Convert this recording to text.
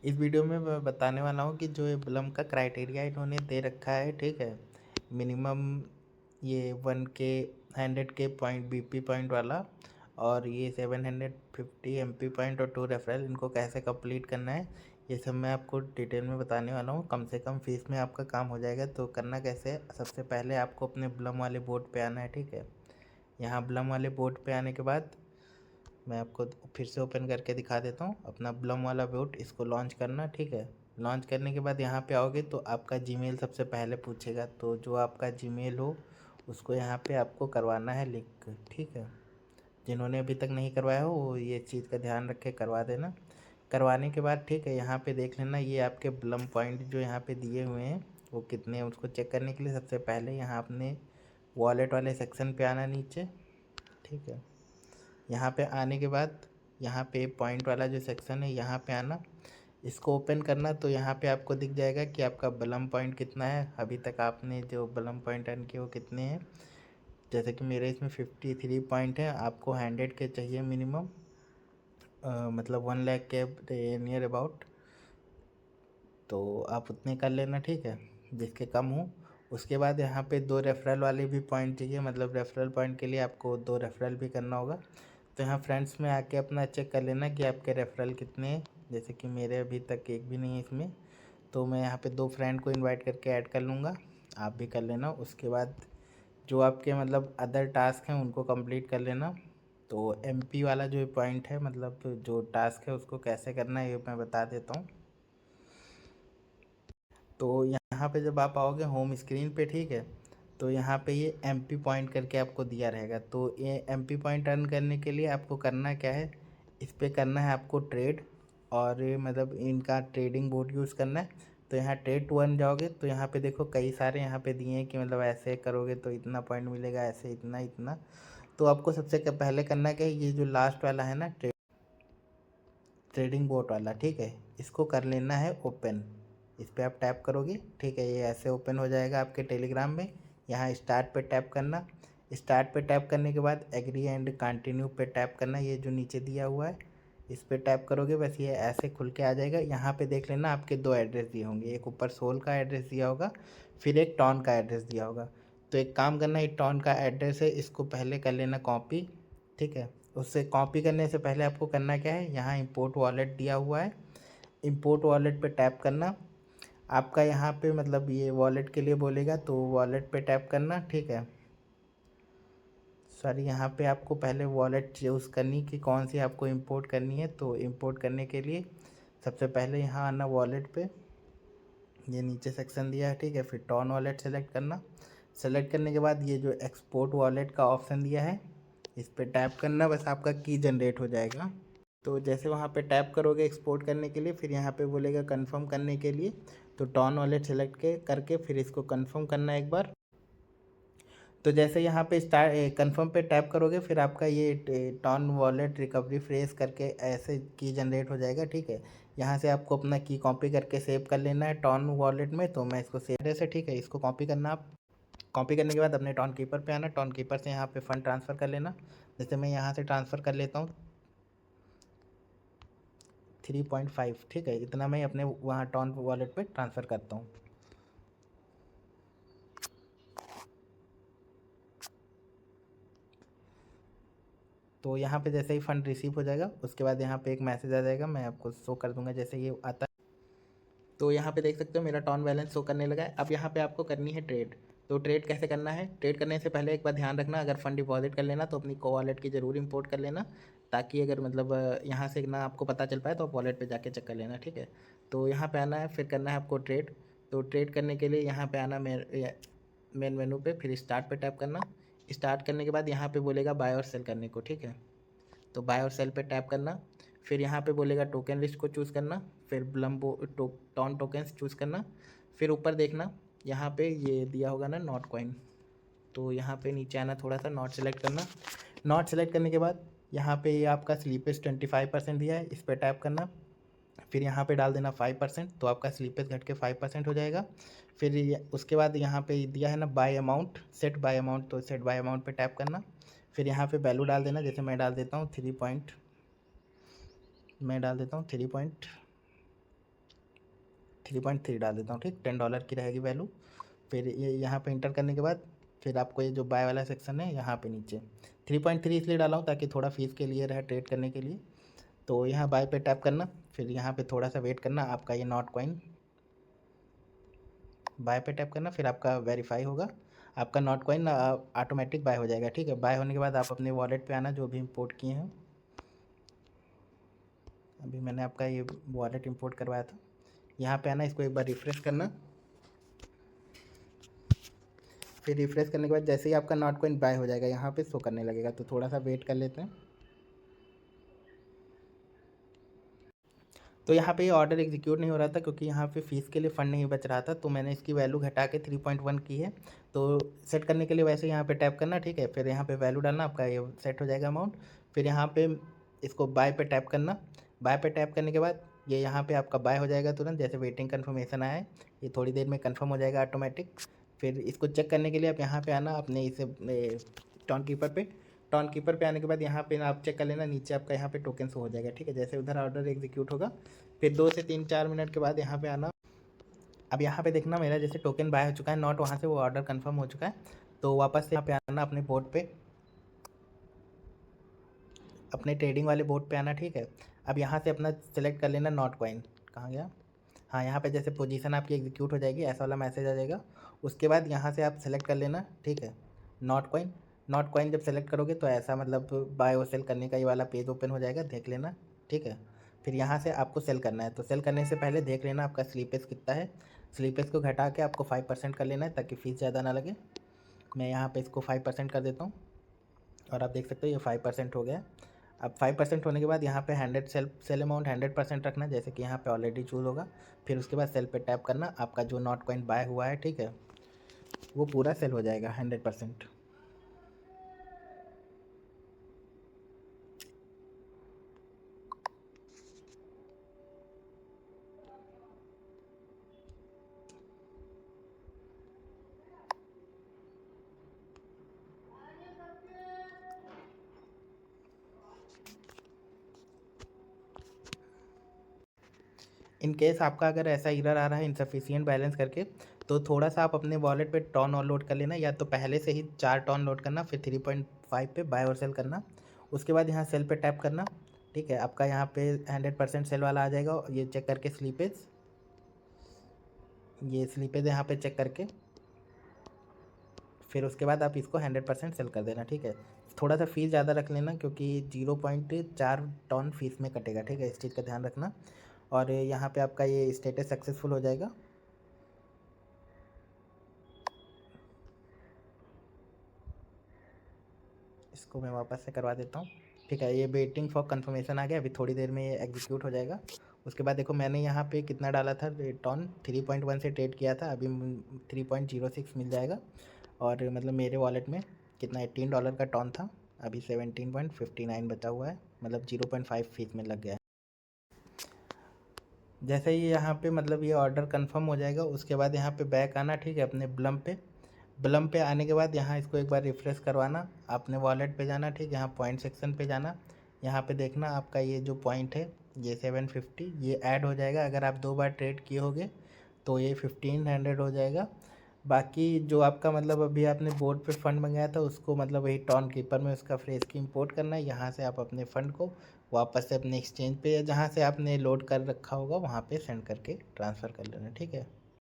इस वीडियो में मैं बताने वाला हूँ कि जो ये ब्लम का क्राइटेरिया इन्होंने दे रखा है, ठीक है। मिनिमम ये 1K 100K point BP point वाला, और ये 750 MP पॉइंट और 2 रेफरल, इनको कैसे कंप्लीट करना है ये सब मैं आपको डिटेल में बताने वाला हूँ। कम से कम फीस में आपका काम हो जाएगा। तो करना कैसे है, सबसे पहले आपको अपने ब्लम वाले बोर्ड पे आना है, ठीक है। यहाँ ब्लम वाले बोर्ड पे आने के बाद मैं आपको फिर से ओपन करके दिखा देता हूँ अपना ब्लम वाला बोट। इसको लॉन्च करना, ठीक है। लॉन्च करने के बाद यहाँ पे आओगे तो आपका जीमेल सबसे पहले पूछेगा। तो जो आपका जीमेल हो उसको यहाँ पे आपको करवाना है लिंक, ठीक है। जिन्होंने अभी तक नहीं करवाया हो वो ये चीज़ का ध्यान रख के करवा देना। करवाने के बाद ठीक है, यहाँ पे देख लेना ये आपके ब्लम पॉइंट जो यहाँ पे दिए हुए हैं वो कितने हैं। उसको चेक करने के लिए सबसे पहले यहाँ अपने वॉलेट वाले सेक्शन पे आना नीचे, ठीक है। यहाँ पे आने के बाद यहाँ पे पॉइंट वाला जो सेक्शन है यहाँ पे आना, इसको ओपन करना। तो यहाँ पे आपको दिख जाएगा कि आपका ब्लम पॉइंट कितना है। अभी तक आपने जो ब्लम पॉइंट अर्न किए वो कितने हैं। जैसे कि मेरे इसमें 53 पॉइंट है। आपको 100 के चाहिए मिनिमम, मतलब 1 लाख के नियर अबाउट। तो आप उतने कर लेना, ठीक है, जिसके कम हो। उसके बाद यहाँ पे 2 रेफरल वाले भी पॉइंट चाहिए, मतलब रेफरल पॉइंट के लिए आपको 2 रेफरल भी करना होगा। तो यहाँ फ्रेंड्स में आके अपना चेक कर लेना कि आपके रेफरल कितने हैं। जैसे कि मेरे अभी तक एक भी नहीं है इसमें, तो मैं यहाँ पे 2 फ्रेंड को इनवाइट करके ऐड कर लूँगा। आप भी कर लेना। उसके बाद जो आपके मतलब अदर टास्क हैं उनको कंप्लीट कर लेना। तो MP वाला जो पॉइंट है, मतलब जो टास्क है उसको कैसे करना है ये मैं बता देता हूँ। तो यहाँ पे जब आप आओगे होम स्क्रीन पे, ठीक है, तो यहाँ पे ये MP पॉइंट करके आपको दिया रहेगा। तो ये MP पॉइंट अर्न करने के लिए आपको करना क्या है, इस पर करना है आपको ट्रेड, और ये मतलब इनका ट्रेडिंग बोर्ड यूज़ करना है। तो यहाँ ट्रेड टू अर्न जाओगे तो यहाँ पे देखो कई सारे यहाँ पे दिए हैं कि मतलब ऐसे करोगे तो इतना पॉइंट मिलेगा, ऐसे इतना इतना। तो आपको सबसे पहले करना क्या है, ये जो लास्ट वाला है ना ट्रेडिंग बोट वाला, ठीक है, इसको कर लेना है ओपन। इस पर आप टैप करोगे, ठीक है, ये ऐसे ओपन हो जाएगा आपके टेलीग्राम में। यहाँ स्टार्ट पे टैप करना। स्टार्ट पे टैप करने के बाद एग्री एंड कंटिन्यू पे टैप करना, ये जो नीचे दिया हुआ है इस पर टैप करोगे, बस ये ऐसे खुल के आ जाएगा। यहाँ पे देख लेना आपके 2 एड्रेस दिए होंगे, एक ऊपर सोल का एड्रेस दिया होगा, फिर एक टॉन का एड्रेस दिया होगा। तो एक काम करना, ये टॉन का एड्रेस है इसको पहले कर लेना कॉपी, ठीक है। उससे कॉपी करने से पहले आपको करना क्या है, यहाँ इंपोर्ट वॉलेट दिया हुआ है, इंपोर्ट वॉलेट पे टैप करना। आपका यहाँ पे मतलब ये वॉलेट के लिए बोलेगा तो वॉलेट पे टैप करना, ठीक है। सॉरी, यहाँ पे आपको पहले वॉलेट चूज़ करनी कि कौन सी आपको इंपोर्ट करनी है। तो इंपोर्ट करने के लिए सबसे पहले यहाँ आना वॉलेट पे, ये नीचे सेक्शन दिया है, ठीक है। फिर टॉन वॉलेट सेलेक्ट करना। सेलेक्ट करने के बाद ये जो एक्सपोर्ट वॉलेट का ऑप्शन दिया है इस पर टैप करना, बस आपका की जनरेट हो जाएगा। तो जैसे वहाँ पे टैप करोगे एक्सपोर्ट करने के लिए, फिर यहाँ पे बोलेगा कंफर्म करने के लिए। तो टॉन वॉलेट सेलेक्ट के करके फिर इसको कंफर्म करना है एक बार। तो जैसे यहाँ पे स्टार्ट कंफर्म पे टैप करोगे फिर आपका ये टॉन वॉलेट रिकवरी फ्रेज करके ऐसे की जनरेट हो जाएगा, ठीक है। यहाँ से आपको अपना की कॉपी करके सेव कर लेना है टॉन वॉलेट में। तो मैं इसको सेव से, ठीक है, इसको कॉपी करना। आप कॉपी करने के बाद अपने टॉन कीपर पे आना, टॉन कीपर से यहाँ पे फ़ंड ट्रांसफ़र कर लेना। जैसे मैं यहाँ से ट्रांसफ़र कर लेता हूँ 3.5, ठीक है, इतना मैं अपने वहाँ टॉन वॉलेट पे ट्रांसफ़र करता हूँ। तो यहाँ पे जैसे ही फ़ंड रिसीव हो जाएगा उसके बाद यहाँ पे एक मैसेज आ जाएगा, मैं आपको शो कर दूंगा जैसे ये आता है। तो यहाँ पे देख सकते हो मेरा टॉन बैलेंस शो करने लगा है। अब यहाँ पे आपको करनी है ट्रेड। तो ट्रेड कैसे करना है, ट्रेड करने से पहले एक बार ध्यान रखना, अगर फंड डिपॉजिट कर लेना तो अपनी को वॉलेट की ज़रूर इंपोर्ट कर लेना, ताकि अगर मतलब यहाँ से ना आपको पता चल पाए तो आप वॉलेट पे जाके चेक कर लेना, ठीक है। तो यहाँ पे आना है, फिर करना है आपको ट्रेड। तो ट्रेड करने के लिए यहाँ पे आना मेन मेनू पे, फिर स्टार्ट पे टैप करना। स्टार्ट करने के बाद यहाँ पे बोलेगा बाय और सेल करने को, ठीक है। तो बाय और सेल पे टैप करना। फिर यहाँ पे बोलेगा टोकन लिस्ट को चूज़ करना, फिर टॉन टोकन्स चूज़ करना। फिर ऊपर देखना यहाँ पे ये दिया होगा ना नॉट कॉइन, तो यहाँ पे नीचे आना, थोड़ा सा नॉट सेलेक्ट करना। नॉट सेलेक्ट करने के बाद यहाँ पे ये आपका स्लीपेज 25% दिया है, इस पर टैप करना। फिर यहाँ पे डाल देना 5%, तो आपका स्लीपेज घट के 5% हो जाएगा। फिर उसके बाद यहाँ पे दिया है ना bye amount, set bye amount, तो सेट बाय अमाउंट पे टैप करना। फिर यहाँ पे वैल्यू डाल देना, जैसे मैं डाल देता हूँ 3 पॉइंट, मैं डाल देता हूँ 3.5, 3.3 डाल देता हूँ, ठीक। $10 की रहेगी वैल्यू। फिर ये यहाँ पे इंटर करने के बाद फिर आपको ये जो बाय वाला सेक्शन है यहाँ पे नीचे 3.3 इसलिए डाला हूँ ताकि थोड़ा फीस के लिए रहे ट्रेड करने के लिए। तो यहाँ बाय पे टैप करना, फिर यहाँ पे थोड़ा सा वेट करना, आपका ये नॉट कॉइन बाय पे टैप करना, फिर आपका वेरीफाई होगा, आपका नॉट कॉइन ऑटोमेटिक बाय हो जाएगा, ठीक है। बाय होने के बाद आप अपने वॉलेट पे आना जो भी इंपोर्ट किए हैं। अभी मैंने आपका ये वॉलेट इंपोर्ट करवाया था, यहाँ पे आना, इसको एक बार रिफ्रेश करना। फिर रिफ्रेश करने के बाद जैसे ही आपका नॉट कॉइन बाय हो जाएगा यहाँ पे शो करने लगेगा, तो थोड़ा सा वेट कर लेते हैं। तो यहाँ पे ये ऑर्डर एग्जीक्यूट नहीं हो रहा था क्योंकि यहाँ पे फीस के लिए फ़ंड नहीं बच रहा था, तो मैंने इसकी वैल्यू घटा के 3.1 की है। तो सेट करने के लिए वैसे यहाँ पे टैप करना, ठीक है। फिर यहाँ पे वैल्यू डालना, आपका ये सेट हो जाएगा अमाउंट। फिर यहाँ पे इसको बाय पे टैप करना, बाय पे टैप करने के बाद ये यहाँ पे आपका बाय हो जाएगा तुरंत, जैसे वेटिंग कन्फर्मेशन आया है, ये थोड़ी देर में कन्फर्म हो जाएगा ऑटोमेटिक। फिर इसको चेक करने के लिए आप यहाँ पे आना अपने इसे टॉन कीपर पे। टॉन कीपर पे आने के बाद यहाँ पे आप चेक कर लेना, नीचे आपका यहाँ पे टोकन शो हो जाएगा, ठीक है। जैसे उधर ऑर्डर एग्जीक्यूट होगा फिर 2 से 3-4 मिनट के बाद यहाँ पे आना। अब यहाँ पे देखना मेरा जैसे टोकन बाय हो चुका है, नॉट वहाँ से वो ऑर्डर कंफर्म हो चुका है। तो वापस से यहाँ पे आना अपने बोर्ड पे, अपने ट्रेडिंग वाले बोर्ड पे आना, ठीक है। अब यहाँ से अपना सेलेक्ट कर लेना नॉट कॉइन, कहाँ गया, हाँ यहाँ पे जैसे पोजीशन आपकी एग्जीक्यूट हो जाएगी ऐसा वाला मैसेज आ जाएगा। उसके बाद यहाँ से आप सेलेक्ट कर लेना, ठीक है, नॉट कॉइन। नॉट कॉइन जब सेलेक्ट करोगे तो ऐसा मतलब बाय और सेल करने का ये वाला पेज ओपन हो जाएगा, देख लेना, ठीक है। फिर यहाँ से आपको सेल करना है, तो सेल करने से पहले देख लेना आपका स्लीपेज कितना है। स्लीपेज को घटा के आपको 5% कर लेना है ताकि फ़ीस ज़्यादा ना लगे। मैं यहाँ पे इसको 5% कर देता हूँ और आप देख सकते हो ये 5% हो गया। अब 5% होने के बाद यहाँ पे 100 सेल अमाउंट 100% रखना, जैसे कि यहाँ पे ऑलरेडी चूज़ होगा। फिर उसके बाद सेल पे टैप करना, आपका जो नॉट कॉइन बाय हुआ है, ठीक है, वो पूरा सेल हो जाएगा 100%। इन केस आपका अगर ऐसा एरर आ रहा है इनसफिशिएंट बैलेंस करके, तो थोड़ा सा आप अपने वॉलेट पे टॉन और लोड कर लेना, या तो पहले से ही 4 टॉन लोड करना, फिर 3.5 पे बाय और सेल करना। उसके बाद यहाँ सेल पे टैप करना, ठीक है। आपका यहाँ पे 100% सेल वाला आ जाएगा, ये चेक करके स्लीपेज, ये स्लीपेज यहाँ पे चेक करके फिर उसके बाद आप इसको 100% सेल कर देना, ठीक है। थोड़ा सा फीस ज़्यादा रख लेना क्योंकि 0.4 टन फीस में कटेगा, ठीक है, इस चीज़ का ध्यान रखना। और यहाँ पे आपका ये स्टेटस सक्सेसफुल हो जाएगा। इसको मैं वापस से करवा देता हूँ, ठीक है। ये वेटिंग फॉर कंफर्मेशन आ गया, अभी थोड़ी देर में ये एग्जीक्यूट हो जाएगा। उसके बाद देखो मैंने यहाँ पे कितना डाला था टॉन, 3.1 से ट्रेड किया था, अभी 3.06 मिल जाएगा। और मतलब मेरे वॉलेट में कितना $18 का टॉन था, अभी 17.59 बचा हुआ है, मतलब 0.5 फीस में लग गया है। जैसे ही यहाँ पे मतलब ये ऑर्डर कंफर्म हो जाएगा, उसके बाद यहाँ पे बैक आना, ठीक है, अपने ब्लम पे। ब्लम पे आने के बाद यहाँ इसको एक बार रिफ़्रेश करवाना, अपने वॉलेट पे जाना, ठीक, यहाँ पॉइंट सेक्शन पे जाना। यहाँ पे देखना आपका ये जो पॉइंट है ये 750 ये ऐड हो जाएगा, अगर आप 2 बार ट्रेड किए होगे तो ये 1500 हो जाएगा। बाकी जो आपका मतलब अभी आपने बोर्ड पे फ़ंड मंगाया था उसको मतलब वही टॉन कीपर में उसका फ्रेश की इंपोर्ट करना है, यहाँ से आप अपने फ़ंड को वापस से अपने एक्सचेंज पे या जहाँ से आपने लोड कर रखा होगा वहाँ पे सेंड करके ट्रांसफ़र कर लेना, ठीक है।